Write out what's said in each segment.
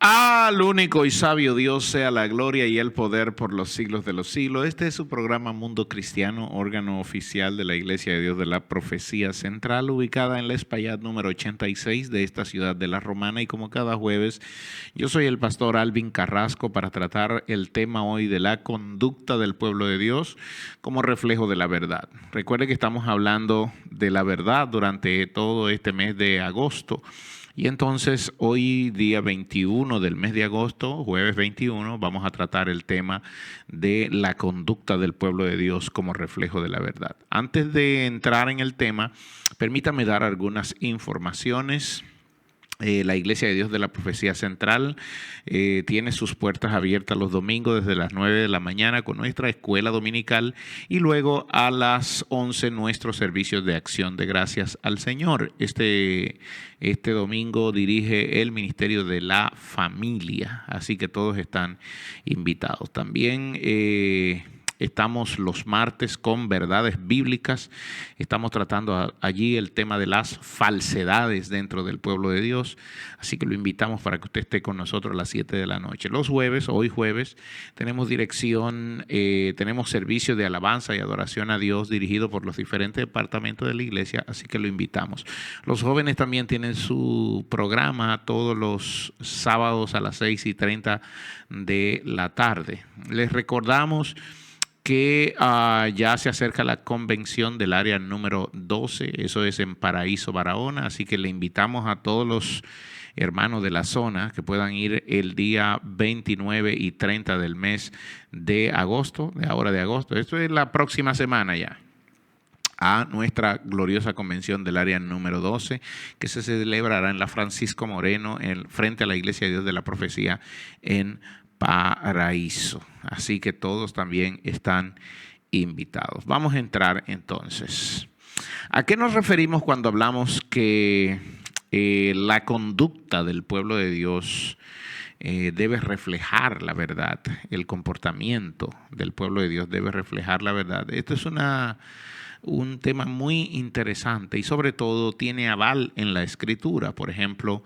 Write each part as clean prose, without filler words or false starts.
Al único y sabio Dios sea la gloria y el poder por los siglos de los siglos. Este es su programa Mundo Cristiano, órgano oficial de la Iglesia de Dios de la Profecía Central, ubicada en la Espaillat número 86 de esta ciudad de La Romana. Y como cada jueves, yo soy el pastor Alvin Carrasco para tratar el tema hoy de la conducta del pueblo de Dios como reflejo de la verdad. Recuerde que estamos hablando de la verdad durante todo este mes de agosto. Y entonces hoy, día 21 del mes de agosto, jueves 21, vamos a tratar el tema de la conducta del pueblo de Dios como reflejo de la verdad. Antes de entrar en el tema, permítame dar algunas informaciones. La Iglesia de Dios de la Profecía Central tiene sus puertas abiertas los domingos desde las 9 de la mañana con nuestra escuela dominical y luego a las 11 nuestros servicios de acción de gracias al Señor. Este domingo dirige el Ministerio de la Familia, así que todos están invitados. También estamos los martes con verdades bíblicas. Estamos tratando allí el tema de las falsedades dentro del pueblo de Dios. Así que lo invitamos para que usted esté con nosotros a las 7 de la noche. Los jueves, hoy jueves, tenemos tenemos servicio de alabanza y adoración a Dios dirigido por los diferentes departamentos de la iglesia. Así que lo invitamos. Los jóvenes también tienen su programa todos los sábados a las 6:30 de la tarde. Les recordamos que ya se acerca la convención del área número 12, eso es en Paraíso, Barahona, así que le invitamos a todos los hermanos de la zona que puedan ir el día 29 y 30 del mes de agosto, esto es la próxima semana ya, a nuestra gloriosa convención del área número 12, que se celebrará en la Francisco Moreno, frente a la Iglesia de Dios de la Profecía en Paraíso. Así que todos también están invitados. Vamos a entrar entonces. ¿A qué nos referimos cuando hablamos que la conducta del pueblo de Dios debe reflejar la verdad? El comportamiento del pueblo de Dios debe reflejar la verdad. Esto es un tema muy interesante y sobre todo tiene aval en la Escritura. Por ejemplo,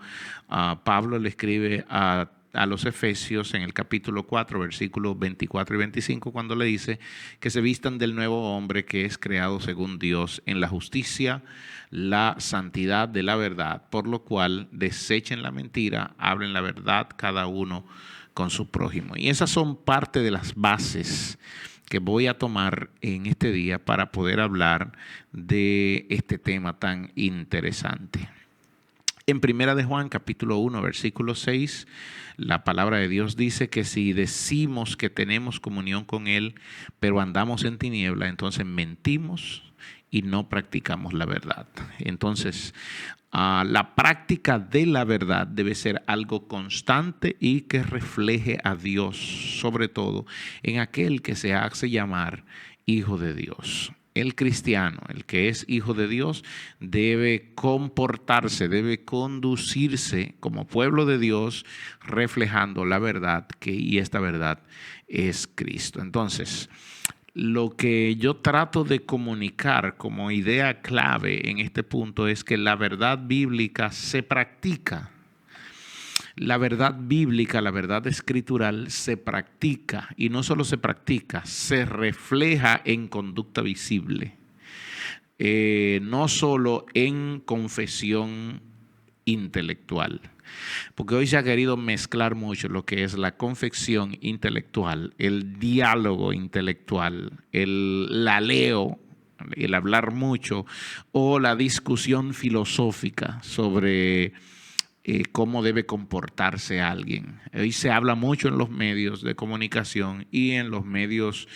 Pablo le escribe a los Efesios en el capítulo 4, versículos 24 y 25, cuando le dice que se vistan del nuevo hombre que es creado según Dios en la justicia, la santidad de la verdad, por lo cual desechen la mentira, hablen la verdad cada uno con su prójimo. Y esas son parte de las bases que voy a tomar en este día para poder hablar de este tema tan interesante. En Primera de Juan, capítulo 1, versículo 6, la palabra de Dios dice que si decimos que tenemos comunión con Él, pero andamos en tiniebla, entonces mentimos y no practicamos la verdad. Entonces, la práctica de la verdad debe ser algo constante y que refleje a Dios, sobre todo en aquel que se hace llamar hijo de Dios. El cristiano, el que es hijo de Dios, debe comportarse, debe conducirse como pueblo de Dios, reflejando la verdad, y esta verdad es Cristo. Entonces, lo que yo trato de comunicar como idea clave en este punto es que la verdad bíblica se practica. La verdad bíblica, la verdad escritural se practica y no solo se practica, se refleja en conducta visible. No solo en confesión intelectual. Porque hoy se ha querido mezclar mucho lo que es la confesión intelectual, el diálogo intelectual, el laleo, el hablar mucho, o la discusión filosófica sobre cómo debe comportarse alguien. Hoy se habla mucho en los medios de comunicación y en los medios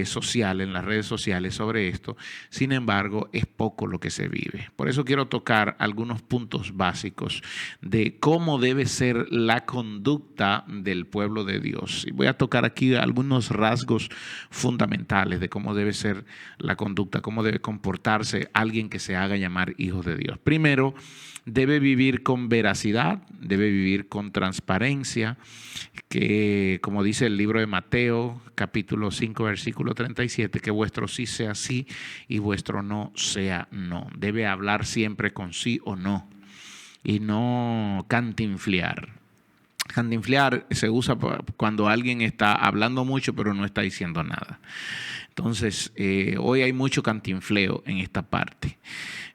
sociales, en las redes sociales sobre esto. Sin embargo, es poco lo que se vive. Por eso quiero tocar algunos puntos básicos de cómo debe ser la conducta del pueblo de Dios. Y voy a tocar aquí algunos rasgos fundamentales de cómo debe ser la conducta, cómo debe comportarse alguien que se haga llamar hijo de Dios. Primero, debe vivir con veracidad, debe vivir con transparencia, que como dice el libro de Mateo, capítulo 5, versículo 37, que vuestro sí sea sí y vuestro no sea no. Debe hablar siempre con sí o no y no cantinflear. Cantinflear se usa cuando alguien está hablando mucho pero no está diciendo nada. Entonces, hoy hay mucho cantinfleo en esta parte.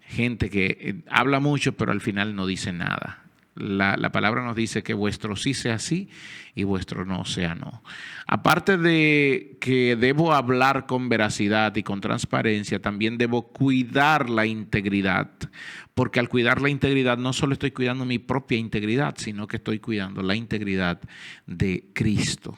Gente que habla mucho pero al final no dice nada. La palabra nos dice que vuestro sí sea sí y vuestro no sea no. Aparte de que debo hablar con veracidad y con transparencia, también debo cuidar la integridad, porque al cuidar la integridad no solo estoy cuidando mi propia integridad, sino que estoy cuidando la integridad de Cristo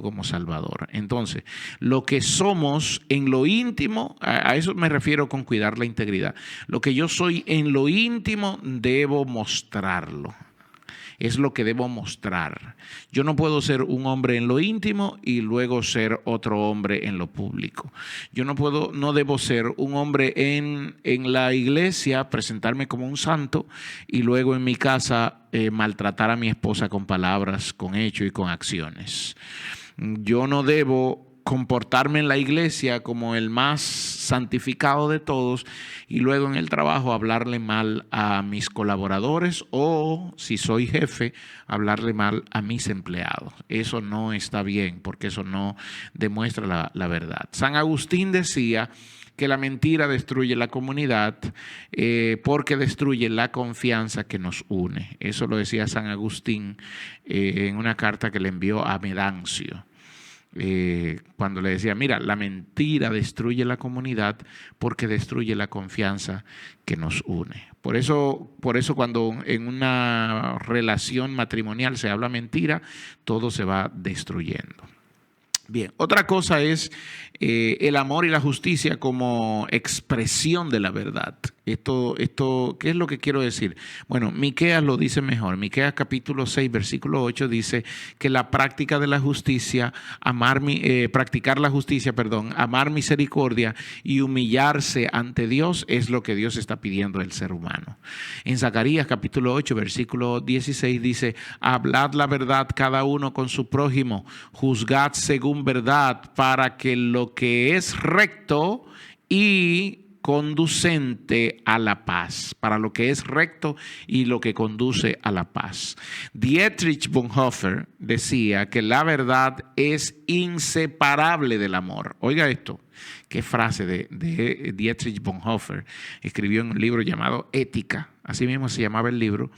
como Salvador. Entonces, lo que somos en lo íntimo, a eso me refiero con cuidar la integridad. Lo que yo soy en lo íntimo debo mostrarlo. Es lo que debo mostrar. Yo no puedo ser un hombre en lo íntimo y luego ser otro hombre en lo público. Yo no debo ser un hombre en la iglesia, presentarme como un santo y luego en mi casa maltratar a mi esposa con palabras, con hechos y con acciones. Yo no debo comportarme en la iglesia como el más santificado de todos y luego en el trabajo hablarle mal a mis colaboradores o, si soy jefe, hablarle mal a mis empleados. Eso no está bien porque eso no demuestra la verdad. San Agustín decía que la mentira destruye la comunidad porque destruye la confianza que nos une. Eso lo decía San Agustín en una carta que le envió a Medancio. Cuando le decía, mira, la mentira destruye la comunidad porque destruye la confianza que nos une. Por eso cuando en una relación matrimonial se habla mentira, todo se va destruyendo. Bien, otra cosa es el amor y la justicia como expresión de la verdad. Esto, ¿qué es lo que quiero decir? Bueno, Miqueas lo dice mejor. Miqueas capítulo 6, versículo 8 dice que la práctica de la justicia, practicar la justicia, amar misericordia y humillarse ante Dios es lo que Dios está pidiendo del ser humano. En Zacarías capítulo 8, versículo 16 dice, hablad la verdad cada uno con su prójimo, juzgad según verdad para que lo que es recto y conducente a la paz, para lo que es recto y lo que conduce a la paz. Dietrich Bonhoeffer decía que la verdad es inseparable del amor. Oiga esto, qué frase de Dietrich Bonhoeffer. Escribió en un libro llamado Ética, así mismo se llamaba el libro.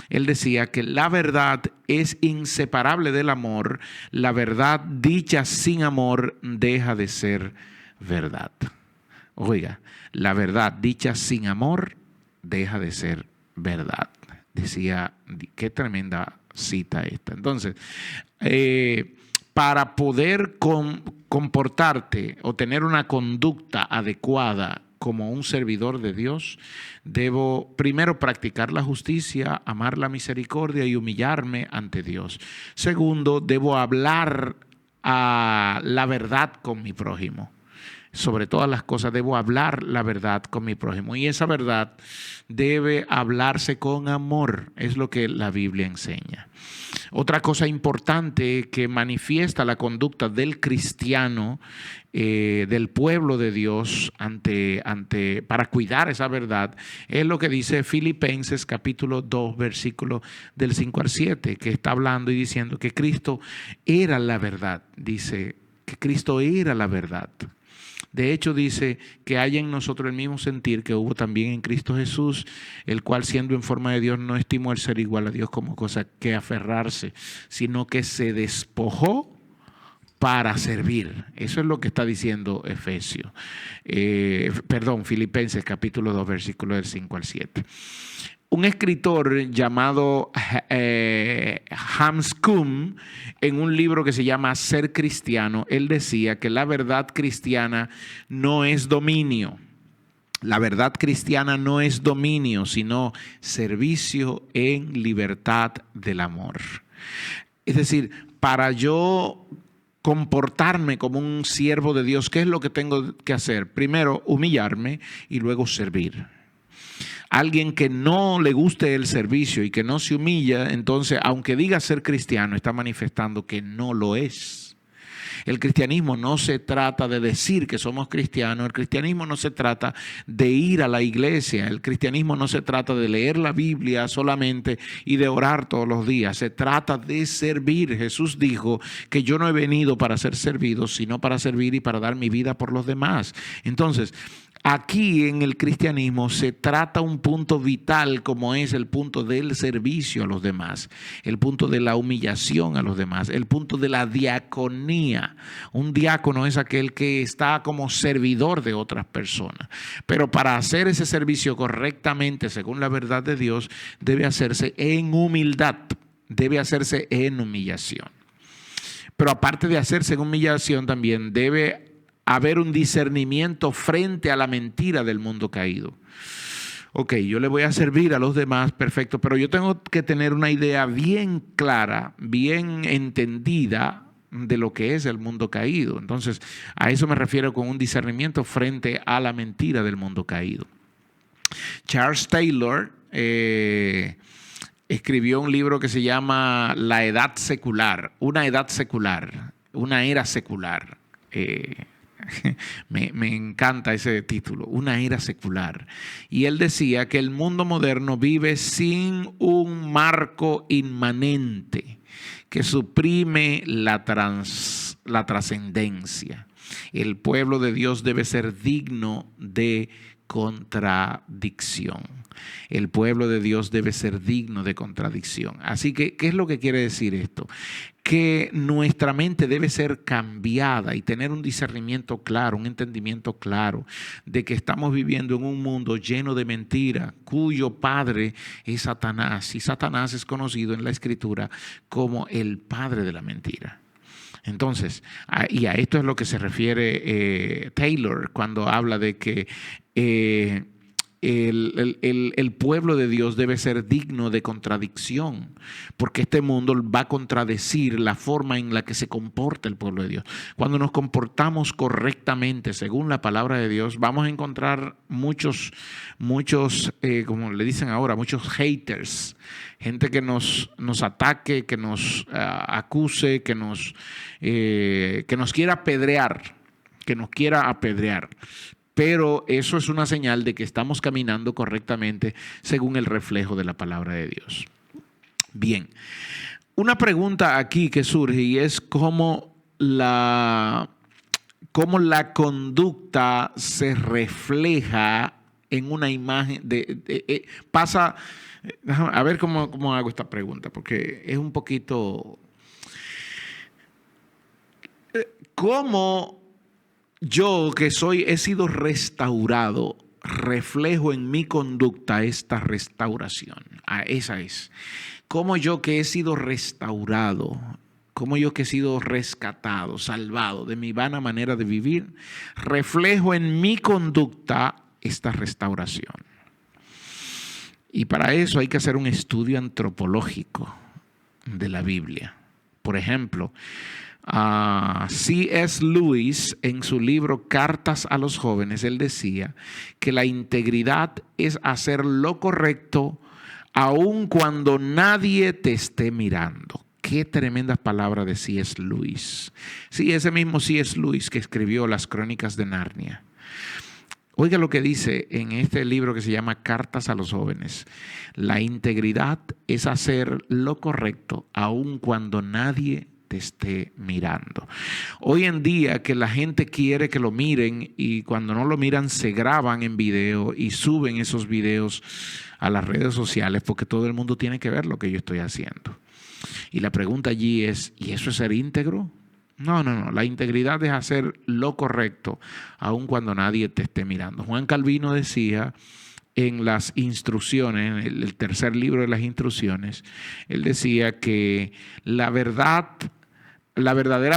Él decía que la verdad es inseparable del amor. La verdad dicha sin amor deja de ser verdad. Oiga, la verdad dicha sin amor deja de ser verdad. Decía, qué tremenda cita esta. Entonces, para poder comportarte o tener una conducta adecuada como un servidor de Dios, debo primero practicar la justicia, amar la misericordia y humillarme ante Dios. Segundo, debo hablar la verdad con mi prójimo. Sobre todas las cosas debo hablar la verdad con mi prójimo y esa verdad debe hablarse con amor, es lo que la Biblia enseña. Otra cosa importante que manifiesta la conducta del cristiano, del pueblo de Dios para cuidar esa verdad, es lo que dice Filipenses capítulo 2, versículo del 5 al 7, que está hablando y diciendo que Cristo era la verdad, dice que Cristo era la verdad. De hecho, dice que hay en nosotros el mismo sentir que hubo también en Cristo Jesús, el cual siendo en forma de Dios no estimó el ser igual a Dios como cosa que aferrarse, sino que se despojó para servir. Eso es lo que está diciendo Filipenses capítulo 2, versículos del 5 al 7. Un escritor llamado Hans Kuhn, en un libro que se llama Ser Cristiano, él decía que la verdad cristiana no es dominio. La verdad cristiana no es dominio, sino servicio en libertad del amor. Es decir, para yo comportarme como un siervo de Dios, ¿qué es lo que tengo que hacer? Primero, humillarme y luego servir. Alguien que no le guste el servicio y que no se humilla, entonces, aunque diga ser cristiano, está manifestando que no lo es. El cristianismo no se trata de decir que somos cristianos, el cristianismo no se trata de ir a la iglesia, el cristianismo no se trata de leer la Biblia solamente y de orar todos los días, se trata de servir. Jesús dijo que yo no he venido para ser servido, sino para servir y para dar mi vida por los demás. Entonces, aquí en el cristianismo se trata un punto vital como es el punto del servicio a los demás, el punto de la humillación a los demás, el punto de la diaconía. Un diácono es aquel que está como servidor de otras personas, pero para hacer ese servicio correctamente según la verdad de Dios debe hacerse en humildad, debe hacerse en humillación. Pero aparte de hacerse en humillación también debe haber un discernimiento frente a la mentira del mundo caído. Ok, yo le voy a servir a los demás, perfecto, pero yo tengo que tener una idea bien clara, bien entendida de lo que es el mundo caído. Entonces, a eso me refiero con un discernimiento frente a la mentira del mundo caído. Charles Taylor escribió un libro que se llama La Edad Secular, una edad secular, una era secular. Me encanta ese título, una era secular. Y él decía que el mundo moderno vive sin un marco inmanente que suprime la trascendencia. El pueblo de Dios debe ser digno de contradicción. El pueblo de Dios debe ser digno de contradicción. Así que, ¿qué es lo que quiere decir esto? Que nuestra mente debe ser cambiada y tener un discernimiento claro, un entendimiento claro de que estamos viviendo en un mundo lleno de mentira, cuyo padre es Satanás. Y Satanás es conocido en la Escritura como el padre de la mentira. Entonces, y a esto es lo que se refiere Taylor cuando habla de que el pueblo de Dios debe ser digno de contradicción, porque este mundo va a contradecir la forma en la que se comporta el pueblo de Dios. Cuando nos comportamos correctamente según la palabra de Dios, vamos a encontrar muchos, como le dicen ahora, muchos haters, gente que nos ataque, que nos acuse, que nos quiera apedrear, Pero eso es una señal de que estamos caminando correctamente según el reflejo de la palabra de Dios. Bien, una pregunta aquí que surge y es cómo la conducta se refleja en una imagen pasa. A ver cómo hago esta pregunta, porque es un poquito. ¿Cómo yo que he sido restaurado, reflejo en mi conducta esta restauración? Esa es. Como yo que he sido restaurado, como yo que he sido rescatado, salvado de mi vana manera de vivir, reflejo en mi conducta esta restauración. Y para eso hay que hacer un estudio antropológico de la Biblia. Por ejemplo, C.S. Lewis, en su libro Cartas a los Jóvenes, él decía que la integridad es hacer lo correcto aun cuando nadie te esté mirando. Qué tremendas palabras de C.S. Lewis. Sí, ese mismo C.S. Lewis que escribió las Crónicas de Narnia. Oiga lo que dice en este libro que se llama Cartas a los Jóvenes. La integridad es hacer lo correcto aun cuando nadie te esté mirando. Hoy en día que la gente quiere que lo miren y cuando no lo miran se graban en video y suben esos videos a las redes sociales porque todo el mundo tiene que ver lo que yo estoy haciendo. Y la pregunta allí es, ¿y eso es ser íntegro? No. La integridad es hacer lo correcto aun cuando nadie te esté mirando. Juan Calvino decía en las instrucciones, en el tercer libro de las instrucciones, él decía que la verdadera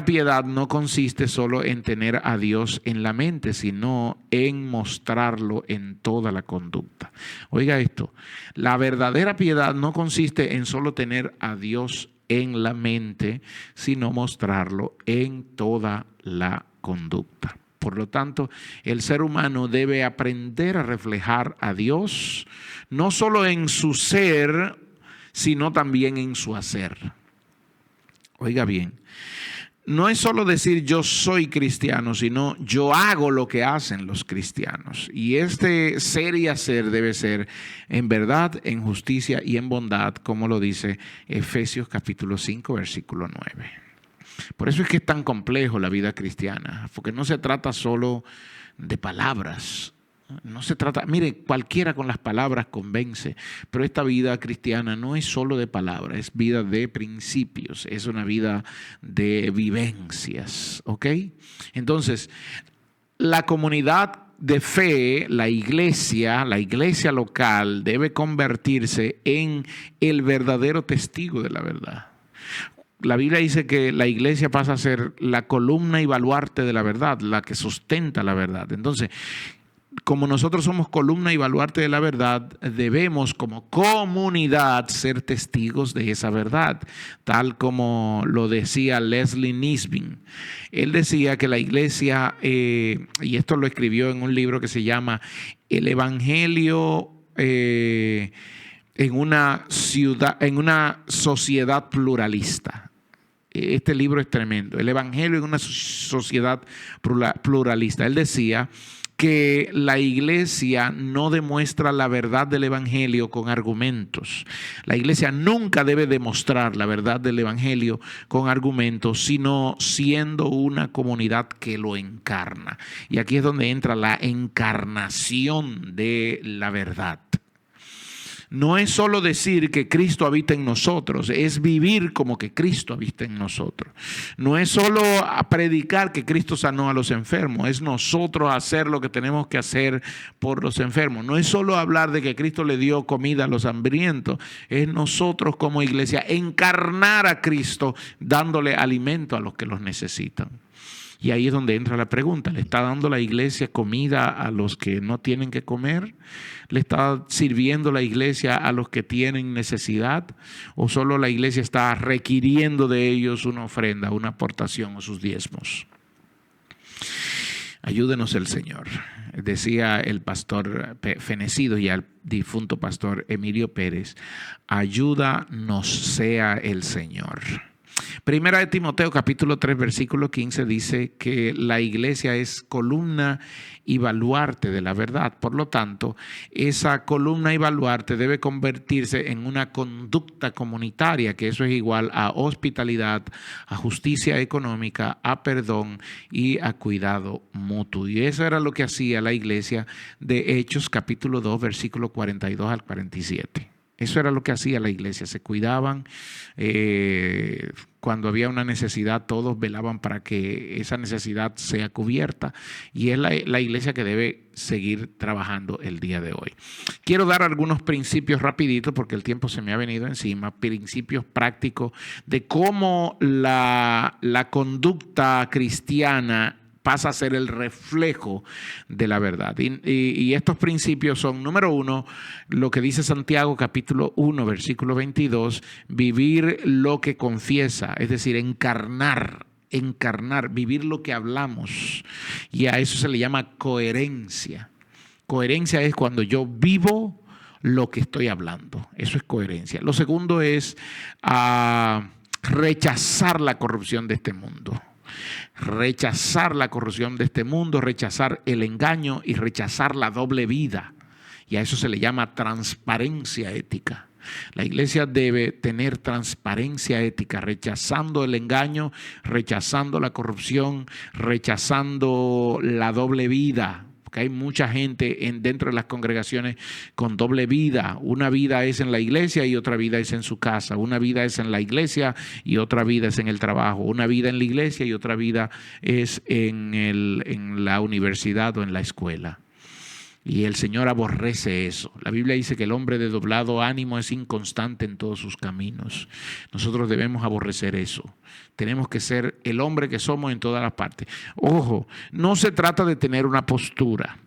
piedad no consiste solo en tener a Dios en la mente, sino en mostrarlo en toda la conducta. Oiga esto, la verdadera piedad no consiste en solo tener a Dios en la mente, sino mostrarlo en toda la conducta. Por lo tanto, el ser humano debe aprender a reflejar a Dios, no solo en su ser, sino también en su hacer. Oiga bien, no es solo decir yo soy cristiano, sino yo hago lo que hacen los cristianos. Y este ser y hacer debe ser en verdad, en justicia y en bondad, como lo dice Efesios capítulo 5, versículo 9. Por eso es que es tan complejo la vida cristiana, porque no se trata solo de palabras. No se trata, mire, cualquiera con las palabras convence, pero esta vida cristiana no es solo de palabras, es vida de principios, es una vida de vivencias, ¿ok? Entonces, la comunidad de fe, la iglesia local debe convertirse en el verdadero testigo de la verdad. La Biblia dice que la iglesia pasa a ser la columna y baluarte de la verdad, la que sustenta la verdad. Entonces, como nosotros somos columna y baluarte de la verdad, debemos como comunidad ser testigos de esa verdad, tal como lo decía Leslie Nisbin. Él decía que la iglesia, y esto lo escribió en un libro que se llama El Evangelio en una sociedad pluralista. Este libro es tremendo. El Evangelio en una sociedad pluralista. Él decía que la iglesia no demuestra la verdad del evangelio con argumentos. La iglesia nunca debe demostrar la verdad del evangelio con argumentos, sino siendo una comunidad que lo encarna. Y aquí es donde entra la encarnación de la verdad. No es solo decir que Cristo habita en nosotros, es vivir como que Cristo habita en nosotros. No es solo predicar que Cristo sanó a los enfermos, es nosotros hacer lo que tenemos que hacer por los enfermos. No es solo hablar de que Cristo le dio comida a los hambrientos, es nosotros como iglesia encarnar a Cristo dándole alimento a los que los necesitan. Y ahí es donde entra la pregunta, ¿le está dando la iglesia comida a los que no tienen que comer? ¿Le está sirviendo la iglesia a los que tienen necesidad? ¿O solo la iglesia está requiriendo de ellos una ofrenda, una aportación o sus diezmos? Ayúdenos el Señor. Decía el pastor fenecido y al difunto pastor Emilio Pérez, ayúdanos sea el Señor. Primera de Timoteo capítulo 3 versículo 15 dice que la iglesia es columna y baluarte de la verdad. Por lo tanto, esa columna y baluarte debe convertirse en una conducta comunitaria, que eso es igual a hospitalidad, a justicia económica, a perdón y a cuidado mutuo. Y eso era lo que hacía la iglesia de Hechos capítulo 2 versículo 42 al 47. Eso era lo que hacía la iglesia, se cuidaban, cuando había una necesidad todos velaban para que esa necesidad sea cubierta, y es la iglesia que debe seguir trabajando el día de hoy. Quiero dar algunos principios rapiditos porque el tiempo se me ha venido encima, principios prácticos de cómo la conducta cristiana pasa a ser el reflejo de la verdad. Y estos principios son, número uno, lo que dice Santiago capítulo 1, versículo 22, vivir lo que confiesa, es decir, encarnar, vivir lo que hablamos. Y a eso se le llama coherencia. Coherencia es cuando yo vivo lo que estoy hablando. Eso es coherencia. Lo segundo es rechazar la corrupción de este mundo. Rechazar la corrupción de este mundo, rechazar el engaño y rechazar la doble vida. Y a eso se le llama transparencia ética. La iglesia debe tener transparencia ética, rechazando el engaño, rechazando la corrupción, rechazando la doble vida. Porque hay mucha gente dentro de las congregaciones con doble vida. Una vida es en la iglesia y otra vida es en su casa. Una vida es en la iglesia y otra vida es en el trabajo. Una vida en la iglesia y otra vida es en la universidad o en la escuela. Y el Señor aborrece eso. La Biblia dice que el hombre de doblado ánimo es inconstante en todos sus caminos. Nosotros debemos aborrecer eso. Tenemos que ser el hombre que somos en todas las partes. Ojo, no se trata de tener una postura.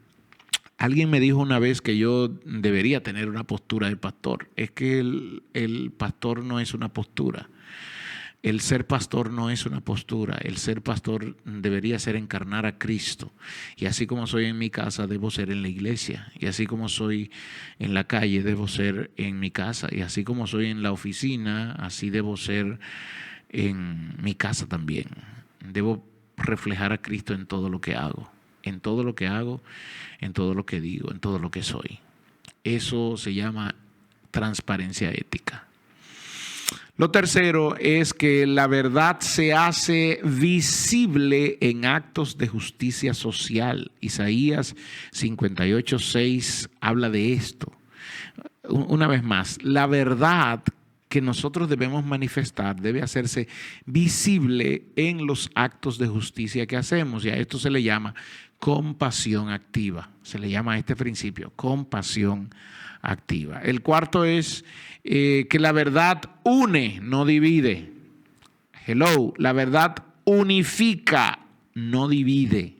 Alguien me dijo una vez que yo debería tener una postura de pastor. Es que el pastor no es una postura. El ser pastor no es una postura, el ser pastor debería ser encarnar a Cristo. Y así como soy en mi casa, debo ser en la iglesia. Y así como soy en la calle, debo ser en mi casa. Y así como soy en la oficina, así debo ser en mi casa también. Debo reflejar a Cristo en todo lo que hago, en todo lo que hago, en todo lo que digo, en todo lo que soy. Eso se llama transparencia ética. Lo tercero es que la verdad se hace visible en actos de justicia social. Isaías 58:6 habla de esto. Una vez más, la verdad que nosotros debemos manifestar debe hacerse visible en los actos de justicia que hacemos, y a esto se le llama compasión activa. Se le llama a este principio compasión activa. El cuarto es que la verdad une, no divide. Hello, la verdad unifica, no divide.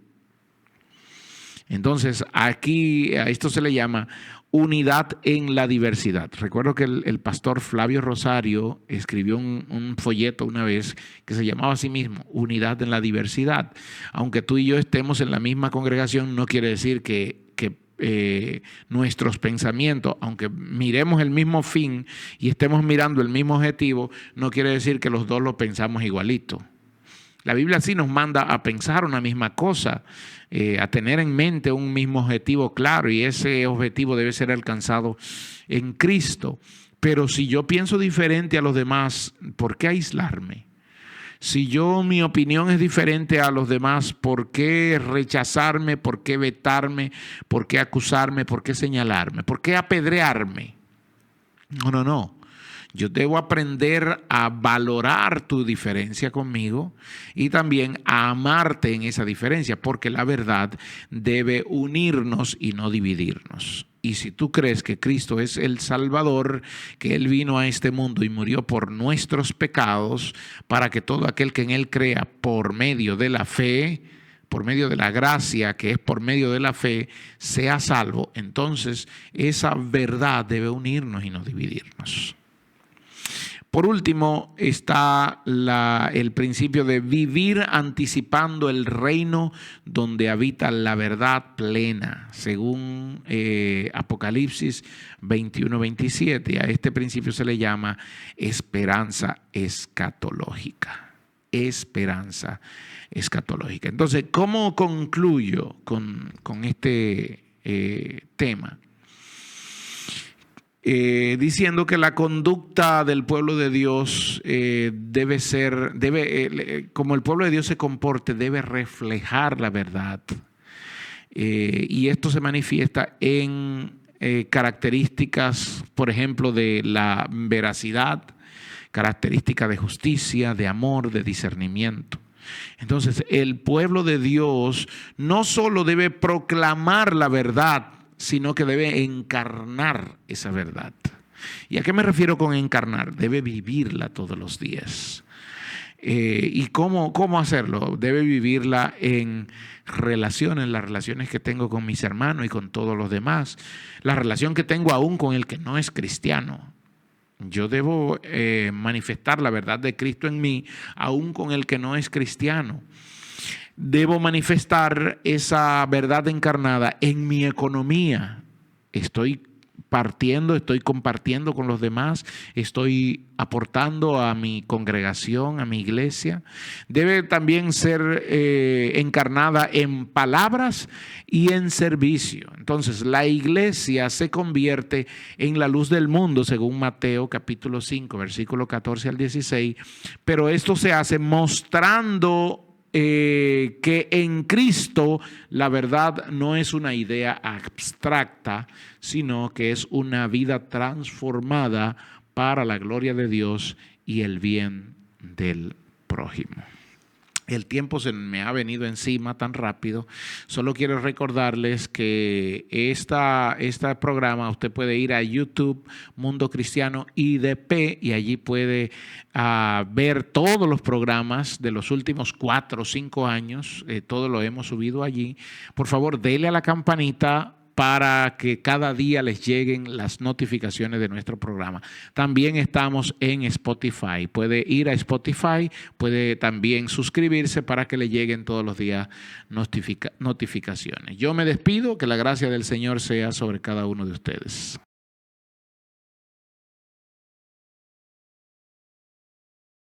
Entonces, aquí a esto se le llama unidad en la diversidad. Recuerdo que el pastor Flavio Rosario escribió un folleto una vez que se llamaba a sí mismo Unidad en la diversidad. Aunque tú y yo estemos en la misma congregación, no quiere decir que nuestros pensamientos, aunque miremos el mismo fin y estemos mirando el mismo objetivo, no quiere decir que los dos lo pensamos igualito. La Biblia sí nos manda a pensar una misma cosa, a tener en mente un mismo objetivo claro, y ese objetivo debe ser alcanzado en Cristo. Pero si yo pienso diferente a los demás, ¿por qué aislarme? Si mi opinión es diferente a los demás, ¿por qué rechazarme? ¿Por qué vetarme? ¿Por qué acusarme? ¿Por qué señalarme? ¿Por qué apedrearme? No. Yo debo aprender a valorar tu diferencia conmigo y también a amarte en esa diferencia, porque la verdad debe unirnos y no dividirnos. Y si tú crees que Cristo es el Salvador, que Él vino a este mundo y murió por nuestros pecados, para que todo aquel que en Él crea por medio de la fe, por medio de la gracia, que es por medio de la fe, sea salvo, entonces esa verdad debe unirnos y no dividirnos. Por último está el principio de vivir anticipando el reino donde habita la verdad plena, según Apocalipsis 21:27. A este principio se le llama esperanza escatológica. Esperanza escatológica. Entonces, ¿cómo concluyo con este tema? Diciendo que la conducta del pueblo de Dios como el pueblo de Dios se comporte, debe reflejar la verdad. Y esto se manifiesta en características, por ejemplo, de la veracidad, características de justicia, de amor, de discernimiento. Entonces, el pueblo de Dios no solo debe proclamar la verdad, sino que debe encarnar esa verdad. ¿Y a qué me refiero con encarnar? Debe vivirla todos los días. ¿Y cómo hacerlo? Debe vivirla en las relaciones que tengo con mis hermanos y con todos los demás. La relación que tengo aún con el que no es cristiano. Yo debo manifestar la verdad de Cristo en mí, aún con el que no es cristiano. Debo manifestar esa verdad encarnada en mi economía. Estoy compartiendo con los demás, estoy aportando a mi congregación, a mi iglesia. Debe también ser encarnada en palabras y en servicio. Entonces, la iglesia se convierte en la luz del mundo, según Mateo capítulo 5, versículo 14 al 16. Pero esto se hace mostrando que en Cristo la verdad no es una idea abstracta, sino que es una vida transformada para la gloria de Dios y el bien del prójimo. El tiempo se me ha venido encima tan rápido. Solo quiero recordarles que este programa usted puede ir a YouTube, Mundo Cristiano IDP, y allí puede ver todos los programas de los últimos 4 o 5 años. Todo lo hemos subido allí. Por favor, dele a la campanita para que cada día les lleguen las notificaciones de nuestro programa. También estamos en Spotify. Puede ir a Spotify, puede también suscribirse para que le lleguen todos los días notificaciones. Yo me despido, que la gracia del Señor sea sobre cada uno de ustedes.